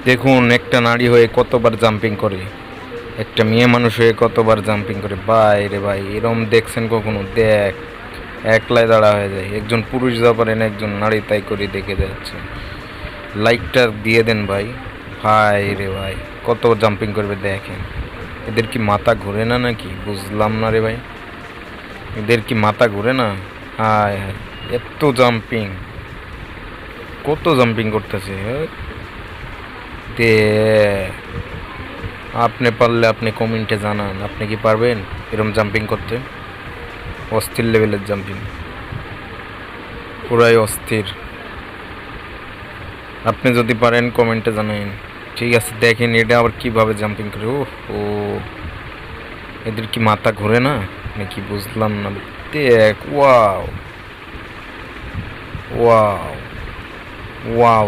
দেখুন একটা নারী হয়ে কতবার জাম্পিং করে, একটা মেয়ে মানুষ হয়ে কতবার জাম্পিং করে। ভাই রে ভাই, এরম দেখছেন কখনো? দেখ, একলাই দাঁড়া হয়ে যায়। একজন পুরুষ যা পারেন একজন নারী তাই করে দেখে যাচ্ছে। লাইকটা দিয়ে দেন ভাই। ভাই রে ভাই, কত জাম্পিং করবে দেখেন। এদের কি মাথা ঘুরে না নাকি? বুঝলাম না রে ভাই, এদের কি মাথা ঘুরে না? হায় হায়, এত জাম্পিং, কত জাম্পিং করতেছে দে। আপনি পারলে আপনি কমেন্টে জানান, আপনি কি পারবেন এরকম জাম্পিং করতে? অস্থির লেভেলের জাম্পিং, পুরাই অস্থির। আপনি যদি পারেন কমেন্টে জানান। ঠিক আছে, দেখেন এটা আবার কিভাবে জাম্পিং করে। ও ও, এদের কি মাথা ঘোরে না নাকি? বুঝলাম না। দেখ, ওয়াও ওয়াও ওয়াও,